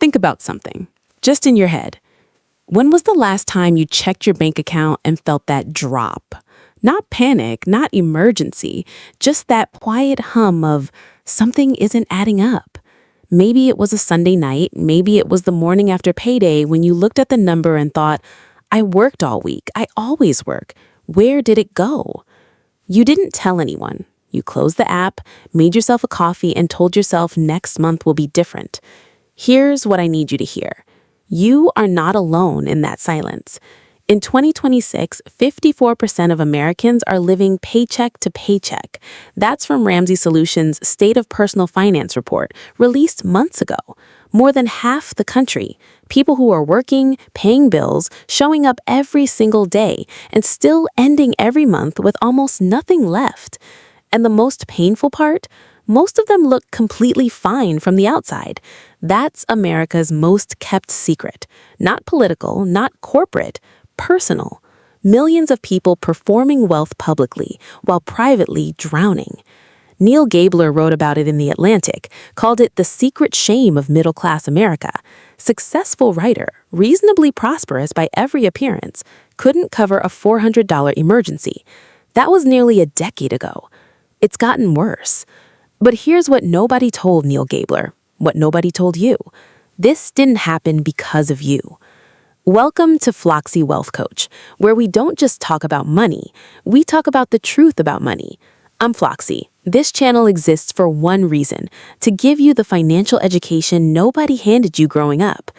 think about something, just in your head. When was the last time you checked your bank account and felt that drop? Not panic, not emergency, just that quiet hum of something isn't adding up. Maybe it was a Sunday night, maybe it was the morning after payday when you looked at the number and thought, I worked all week, I always work. Where did it go? You didn't tell anyone. You closed the app, made yourself a coffee, and told yourself next month will be different. Here's what I need you to hear. You are not alone in that silence. In 2026, 54% of Americans are living paycheck to paycheck. That's from Ramsey Solutions' State of Personal Finance report, released months ago. More than half the country, people who are working, paying bills, showing up every single day, and still ending every month with almost nothing left. And the most painful part? Most of them look completely fine from the outside. That's America's most kept secret. Not political, not corporate, personal. Millions of people performing wealth publicly while privately drowning. Neil Gabler wrote about it in The Atlantic, called it the secret shame of middle-class America. Successful writer, reasonably prosperous by every appearance, couldn't cover a $400 emergency. That was nearly a decade ago. It's gotten worse. But here's what nobody told Neil Gabler, what nobody told you. This didn't happen because of you. Welcome to Floxy Wealth Coach, where we don't just talk about money, we talk about the truth about money. I'm Floxy. This channel exists for one reason, to give you the financial education nobody handed you growing up.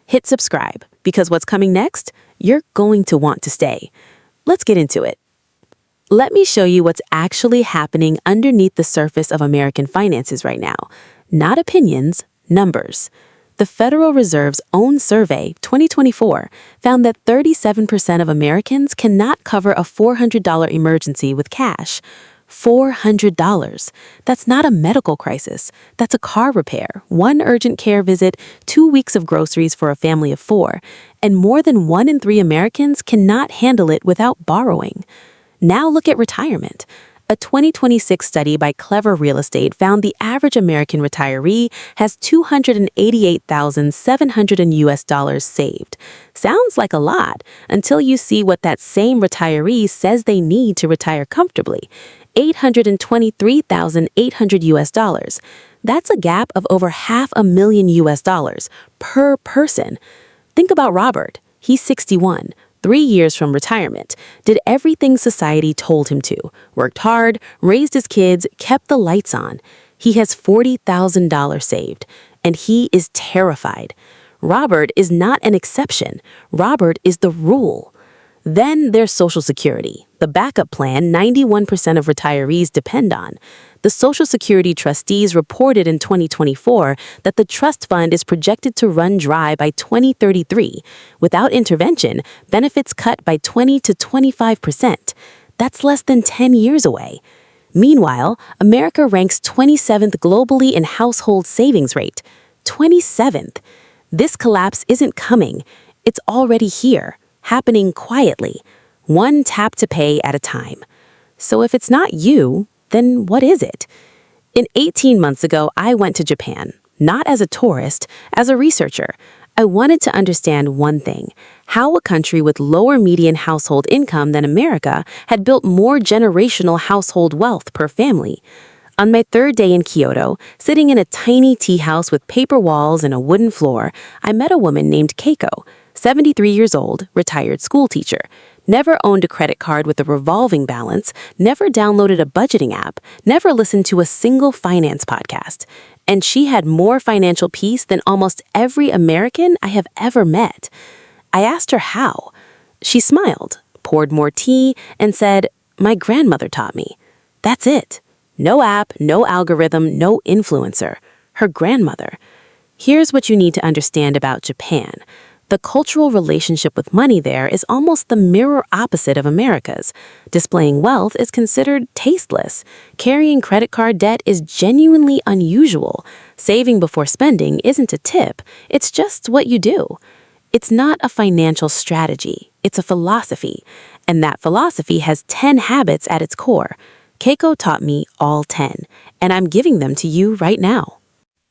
Hit subscribe, because what's coming next, you're going to want to stay. Let's get into it. Let me show you what's actually happening underneath the surface of American finances right now. Not opinions, numbers. The Federal Reserve's own survey, 2024, found that 37% of Americans cannot cover a $400 emergency with cash. $400. That's not a medical crisis. That's a car repair, one urgent care visit, 2 weeks of groceries for a family of 4, and more than 1 in 3 Americans cannot handle it without borrowing. Now look at retirement. A 2026 study by Clever Real Estate found the average American retiree has $288,700 saved. Sounds like a lot until you see what that same retiree says they need to retire comfortably. $823,800. That's a gap of over $500,000 per person. Think about Robert. He's 61. 3 years from retirement, did everything society told him to, worked hard, raised his kids, kept the lights on. He has $40,000 saved, and he is terrified. Robert is not an exception. Robert is the rule. Then there's Social Security, the backup plan 91% of retirees depend on. The Social Security trustees reported in 2024 that the trust fund is projected to run dry by 2033. Without intervention, benefits cut by 20 to 25%. That's less than 10 years away. Meanwhile, America ranks 27th globally in household savings rate. 27th. This collapse isn't coming. It's already here, happening quietly, one tap to pay at a time. So if it's not you, then what is it? 18 months ago, I went to Japan, not as a tourist, as a researcher. I wanted to understand one thing, how a country with lower median household income than America had built more generational household wealth per family. On my 3rd day in Kyoto, sitting in a tiny tea house with paper walls and a wooden floor, I met a woman named Keiko, 73 years old, retired schoolteacher. Never owned a credit card with a revolving balance, never downloaded a budgeting app, never listened to a single finance podcast. And she had more financial peace than almost every American I have ever met. I asked her how. She smiled, poured more tea, and said, "My grandmother taught me." That's it. No app, no algorithm, no influencer. Her grandmother. Here's what you need to understand about Japan. The cultural relationship with money there is almost the mirror opposite of America's. Displaying wealth is considered tasteless. Carrying credit card debt is genuinely unusual. Saving before spending isn't a tip. It's just what you do. It's not a financial strategy. It's a philosophy. And that philosophy has 10 habits at its core. Keiko taught me all 10, and I'm giving them to you right now.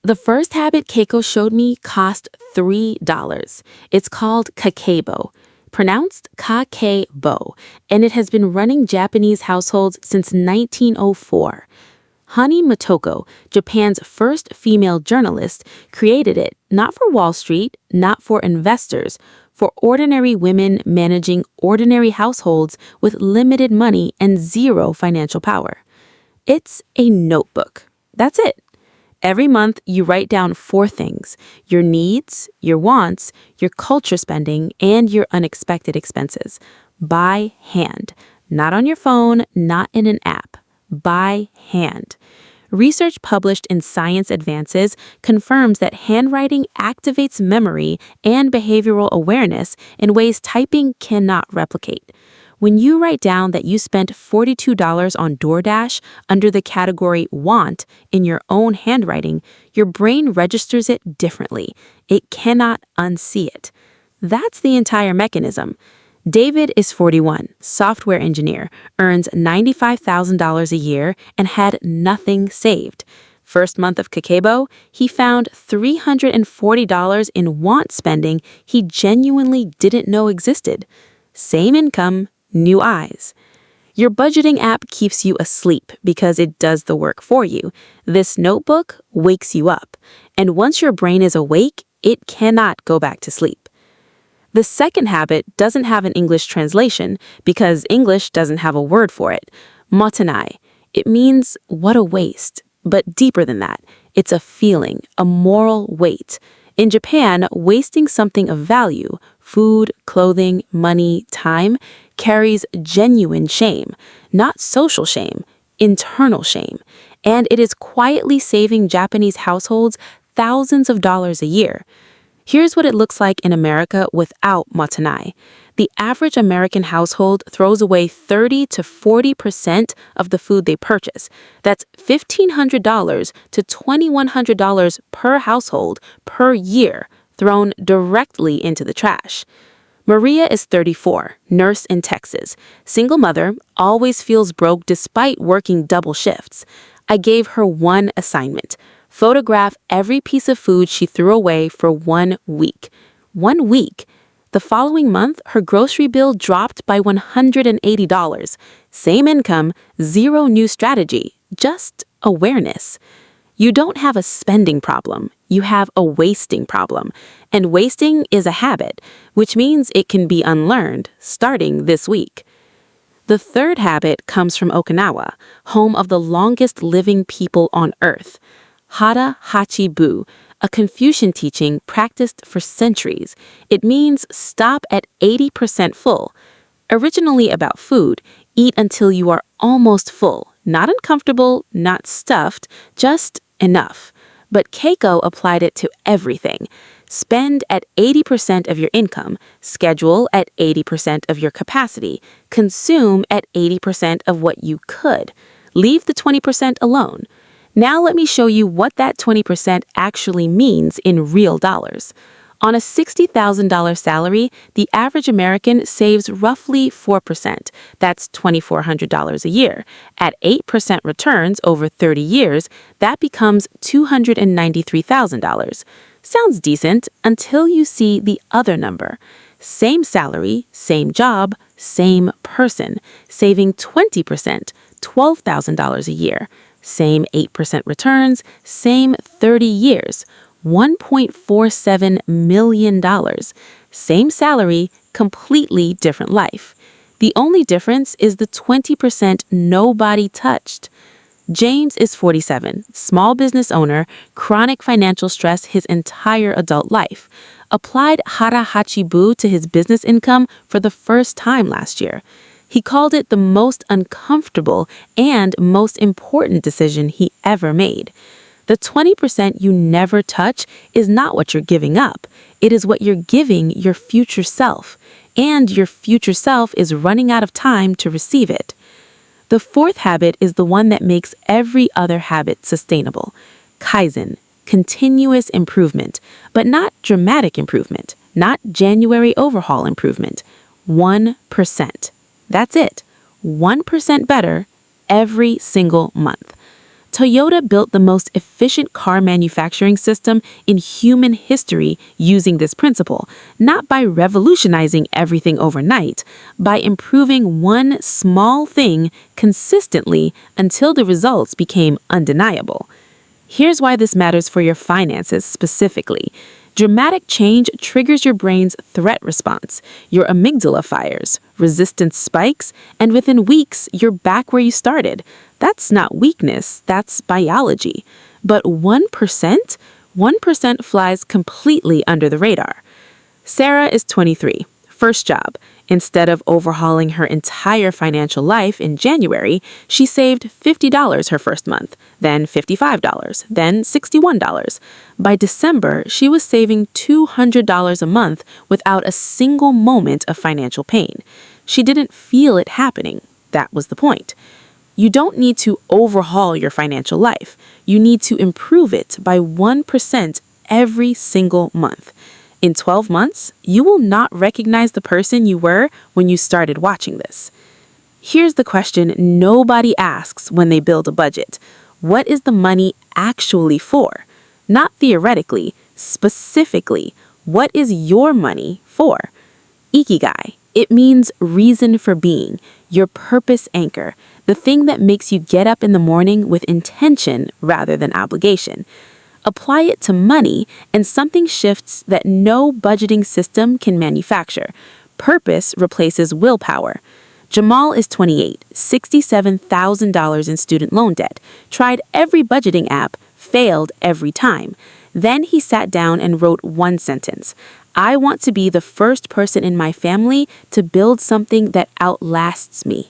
The first habit Keiko showed me cost $3. It's called Kakebo, pronounced Kakebo, and it has been running Japanese households since 1904. Hani Motoko, Japan's first female journalist, created it not for Wall Street, not for investors, for ordinary women managing ordinary households with limited money and zero financial power. It's a notebook. That's it. Every month, you write down 4 things: your needs, your wants, your culture spending, and your unexpected expenses. By hand. Not on your phone, not in an app. By hand. Research published in Science Advances confirms that handwriting activates memory and behavioral awareness in ways typing cannot replicate. When you write down that you spent $42 on DoorDash under the category want in your own handwriting, your brain registers it differently. It cannot unsee it. That's the entire mechanism. David is 41, software engineer, earns $95,000 a year, and had nothing saved. First month of Kakebo, he found $340 in want spending he genuinely didn't know existed. Same income, new eyes. Your budgeting app keeps you asleep because it does the work for you. This notebook wakes you up. And once your brain is awake, it cannot go back to sleep. The second habit doesn't have an English translation because English doesn't have a word for it. Mottainai. It means what a waste. But deeper than that, it's a feeling, a moral weight. In Japan, wasting something of value, food, clothing, money, time, carries genuine shame, not social shame, internal shame. And it is quietly saving Japanese households thousands of dollars a year. Here's what it looks like in America without Mottainai. The average American household throws away 30 to 40% of the food they purchase. That's $1,500 to $2,100 per household per year thrown directly into the trash. Maria is 34, nurse in Texas. Single mother, always feels broke despite working double shifts. I gave her one assignment: photograph every piece of food she threw away for 1 week. 1 week. The following month, her grocery bill dropped by $180. Same income, zero new strategy, just awareness. You don't have a spending problem. You have a wasting problem. And wasting is a habit, which means it can be unlearned starting this week. The third habit comes from Okinawa, home of the longest living people on Earth. Hara Hachi Bu, a Confucian teaching practiced for centuries. It means stop at 80% full. Originally about food, eat until you are almost full, not uncomfortable, not stuffed, just enough. But Keiko applied it to everything. Spend at 80% of your income, schedule at 80% of your capacity, consume at 80% of what you could. Leave the 20% alone. Now let me show you what that 20% actually means in real dollars. On a $60,000 salary, the average American saves roughly 4%. That's $2,400 a year. At 8% returns over 30 years, that becomes $293,000. Sounds decent until you see the other number. Same salary, same job, same person, saving 20%, $12,000 a year. Same 8% returns, same 30 years, $1.47 million. Same salary, completely different life. The only difference is the 20% nobody touched. James is 47, small business owner, chronic financial stress his entire adult life. Applied Hara Hachi Bu to his business income for the first time last year. He called it the most uncomfortable and most important decision he ever made. The 20% you never touch is not what you're giving up. It is what you're giving your future self. And your future self is running out of time to receive it. The fourth habit is the one that makes every other habit sustainable. Kaizen, continuous improvement, but not dramatic improvement, not January overhaul improvement. 1%. That's it. 1% better every single month. Toyota built the most efficient car manufacturing system in human history using this principle, not by revolutionizing everything overnight, by improving one small thing consistently until the results became undeniable. Here's why this matters for your finances specifically. Dramatic change triggers your brain's threat response. Your amygdala fires, resistance spikes, and within weeks, you're back where you started. That's not weakness, that's biology. But 1%? 1% flies completely under the radar. Sarah is 23. First job. Instead of overhauling her entire financial life in January, she saved $50 her first month, then $55, then $61. By December, she was saving $200 a month without a single moment of financial pain. She didn't feel it happening. That was the point. You don't need to overhaul your financial life. You need to improve it by 1% every single month. In 12 months, you will not recognize the person you were when you started watching this. Here's the question nobody asks when they build a budget. What is the money actually for? Not theoretically, specifically, what is your money for? Ikigai. It means reason for being, your purpose anchor, the thing that makes you get up in the morning with intention rather than obligation. Apply it to money, and something shifts that no budgeting system can manufacture. Purpose replaces willpower. Jamal is 28, $67,000 in student loan debt, tried every budgeting app, failed every time. Then he sat down and wrote one sentence. I want to be the first person in my family to build something that outlasts me.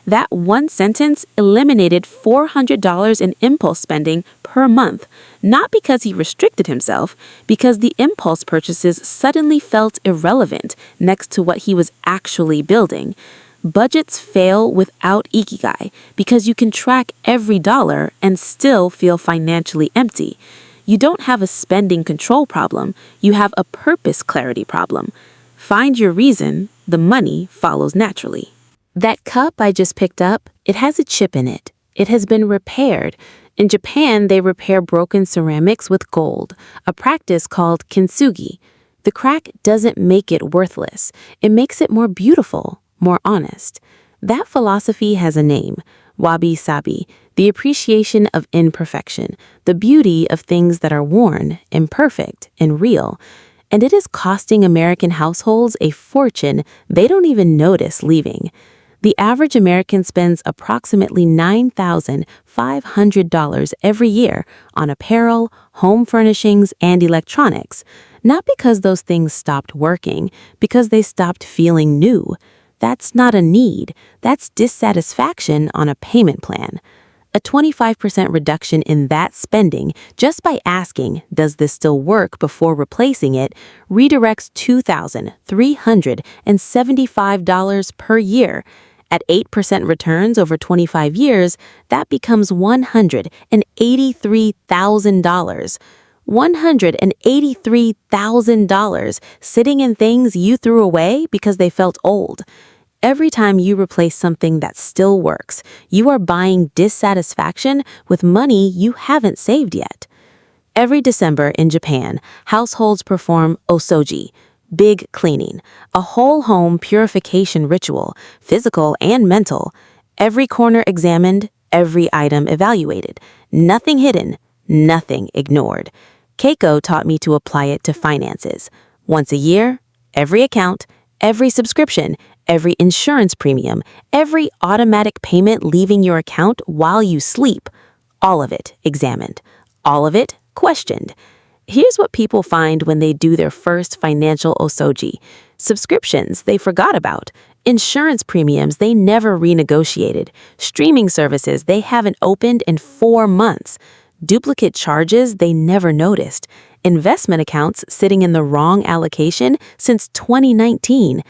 That one sentence eliminated $400 in impulse spending per month, not because he restricted himself, because the impulse purchases suddenly felt irrelevant next to what he was actually building. Budgets fail without Ikigai because you can track every dollar and still feel financially empty. You don't have a spending control problem, you have a purpose clarity problem. Find your reason, the money follows naturally. That cup I just picked up, it has a chip in it. It has been repaired. In Japan, they repair broken ceramics with gold, a practice called kintsugi. The crack doesn't make it worthless. It makes it more beautiful, more honest. That philosophy has a name, Wabi-Sabi, the appreciation of imperfection, the beauty of things that are worn, imperfect, and real. And it is costing American households a fortune they don't even notice leaving. The average American spends approximately $9,500 every year on apparel, home furnishings, and electronics, not because those things stopped working, because they stopped feeling new. That's not a need, that's dissatisfaction on a payment plan. A 25% reduction in that spending just by asking, does this still work before replacing it, redirects $2,375 per year. At 8% returns over 25 years, that becomes $183,000. $183,000 sitting in things you threw away because they felt old. Every time you replace something that still works, you are buying dissatisfaction with money you haven't saved yet. Every December in Japan, households perform Osoji, big cleaning, a whole home purification ritual, physical and mental. Every corner examined, every item evaluated, nothing hidden, nothing ignored. Keiko taught me to apply it to finances. Once a year, every account, every subscription, every insurance premium, every automatic payment leaving your account while you sleep, all of it examined, all of it questioned. Here's what people find when they do their first financial osoji. Subscriptions they forgot about, insurance premiums they never renegotiated, streaming services they haven't opened in 4 months, duplicate charges they never noticed, investment accounts sitting in the wrong allocation since 2019.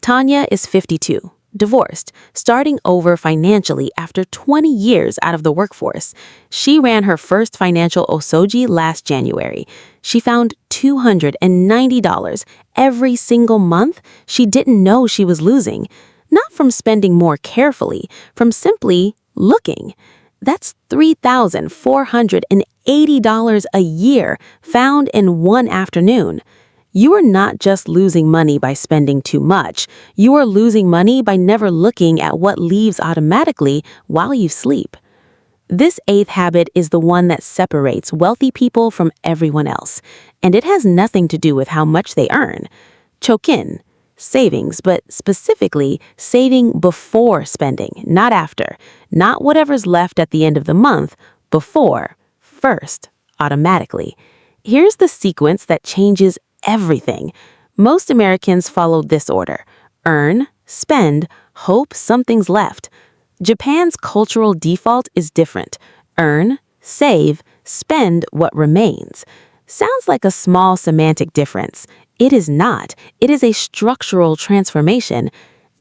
Tanya is 52. Divorced, starting over financially after 20 years out of the workforce. She ran her first financial osoji last January. She found $290 every single month she didn't know she was losing. Not from spending more carefully, from simply looking. That's $3,480 a year found in one afternoon. You are not just losing money by spending too much. You are losing money by never looking at what leaves automatically while you sleep. This eighth habit is the one that separates wealthy people from everyone else, and it has nothing to do with how much they earn. Chokin, savings, but specifically saving before spending, not after. Not whatever's left at the end of the month, before, first, automatically. Here's the sequence that changes everything. Most Americans follow this order: earn, spend, hope something's left. Japan's cultural default is different. Earn, save, spend what remains. Sounds like a small semantic difference. It is not. It is a structural transformation.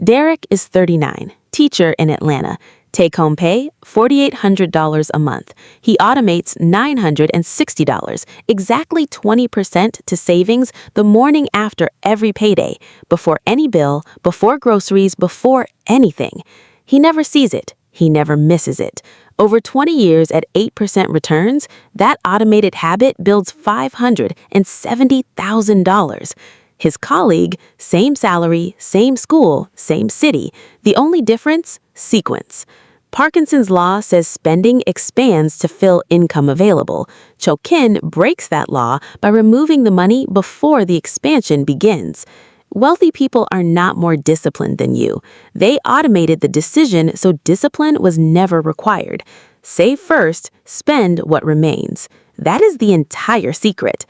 Derek is 39, teacher in Atlanta. Take-home pay, $4,800 a month. He automates $960, exactly 20% to savings the morning after every payday, before any bill, before groceries, before anything. He never sees it. He never misses it. Over 20 years at 8% returns, that automated habit builds $570,000. His colleague, same salary, same school, same city. The only difference? Sequence. Parkinson's law says spending expands to fill income available. Chokin breaks that law by removing the money before the expansion begins. Wealthy people are not more disciplined than you. They automated the decision, so discipline was never required. Save first, spend what remains. That is the entire secret.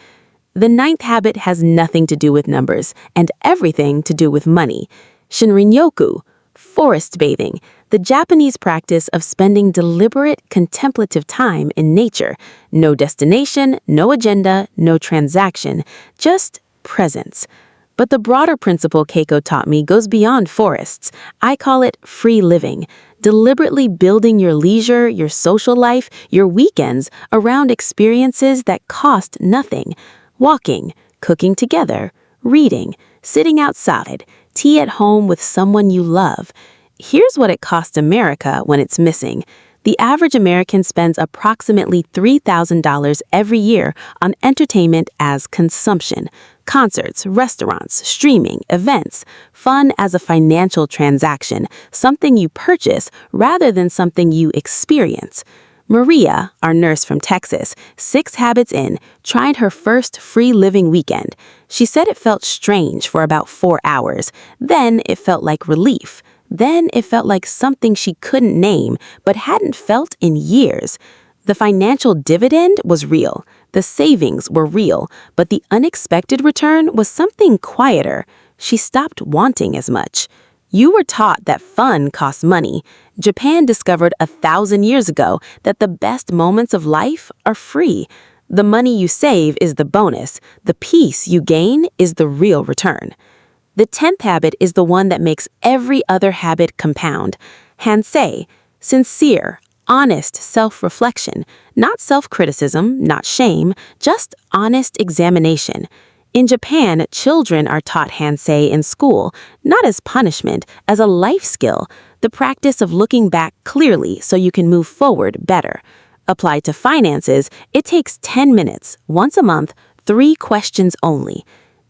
The ninth habit has nothing to do with numbers and everything to do with money. Shinrin-yoku, forest bathing, the Japanese practice of spending deliberate, contemplative time in nature. No destination, no agenda, no transaction, just presence. But the broader principle Keiko taught me goes beyond forests. I call it free living, deliberately building your leisure, your social life, your weekends around experiences that cost nothing. Walking, cooking together, reading, sitting outside, tea at home with someone you love. Here's what it costs America when it's missing. The average American spends approximately $3,000 every year on entertainment as consumption. Concerts, restaurants, streaming, events. Fun as a financial transaction, something you purchase rather than something you experience. Maria, our nurse from Texas, 6 habits in, tried her first free living weekend. She said it felt strange for about 4 hours. Then it felt like relief. Then it felt like something she couldn't name but hadn't felt in years. The financial dividend was real. The savings were real, but the unexpected return was something quieter. She stopped wanting as much. You were taught that fun costs money. Japan discovered 1,000 years ago that the best moments of life are free. The money you save is the bonus. The peace you gain is the real return. The 10th habit is the one that makes every other habit compound. Hansei, sincere, honest self-reflection, not self-criticism, not shame, just honest examination. In Japan, children are taught Hansei in school, not as punishment, as a life skill, the practice of looking back clearly so you can move forward better. Applied to finances, it takes 10 minutes, once a month, 3 questions only.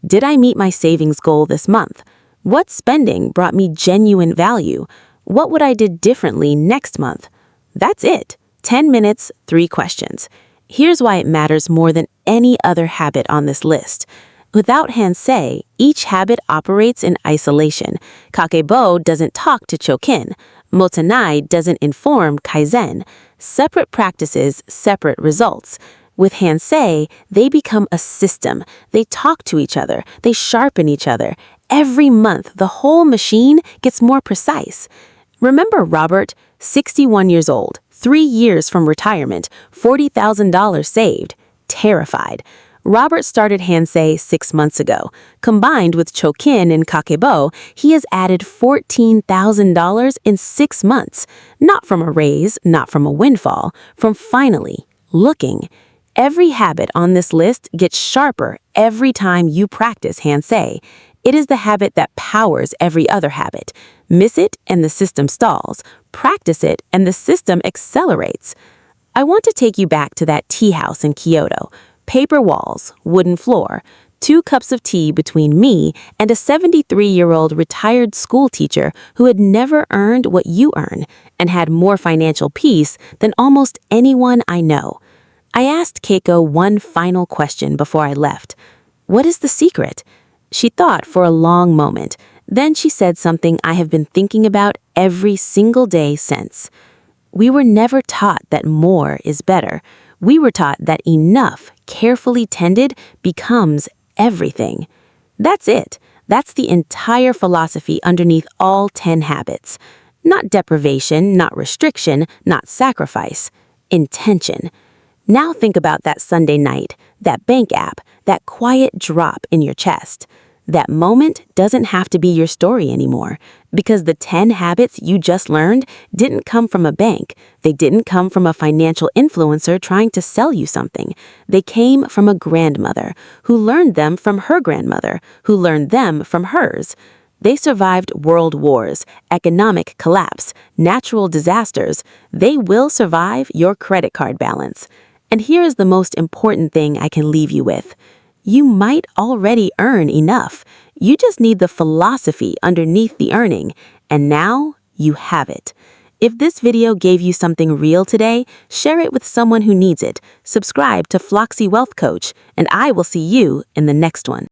Did I meet my savings goal this month? What spending brought me genuine value? What would I do differently next month? That's it. 10 minutes, 3 questions. Here's why it matters more than any other habit on this list. Without Hansei, each habit operates in isolation. Kakebo doesn't talk to Chokin. Mottainai doesn't inform Kaizen. Separate practices, separate results. With Hansei, they become a system. They talk to each other. They sharpen each other. Every month, the whole machine gets more precise. Remember Robert, 61 years old, 3 years from retirement, $40,000 saved, terrified. Robert started Hansei 6 months ago. Combined with Chokin and Kakebo, he has added $14,000 in 6 months. Not from a raise, not from a windfall, from finally looking. Every habit on this list gets sharper every time you practice Hansei. It is the habit that powers every other habit. Miss it and the system stalls. Practice it and the system accelerates. I want to take you back to that tea house in Kyoto. Paper walls, wooden floor, 2 cups of tea between me and a 73-year-old retired schoolteacher who had never earned what you earn and had more financial peace than almost anyone I know. I asked Keiko one final question before I left. What is the secret? She thought for a long moment. Then she said something I have been thinking about every single day since. We were never taught that more is better. We were taught that enough, carefully tended, becomes everything. That's it. That's the entire philosophy underneath all 10 habits. Not deprivation, not restriction, not sacrifice. Intention. Now think about that Sunday night, that bank app, that quiet drop in your chest. That moment doesn't have to be your story anymore, because the 10 habits you just learned didn't come from a bank. They didn't come from a financial influencer trying to sell you something. They came from a grandmother who learned them from her grandmother, who learned them from hers. They survived world wars, economic collapse, natural disasters. They will survive your credit card balance. And here is the most important thing I can leave you with. You might already earn enough. You just need the philosophy underneath the earning, and now you have it. If this video gave you something real today, share it with someone who needs it. Subscribe to Floxy Wealth Coach, and I will see you in the next one.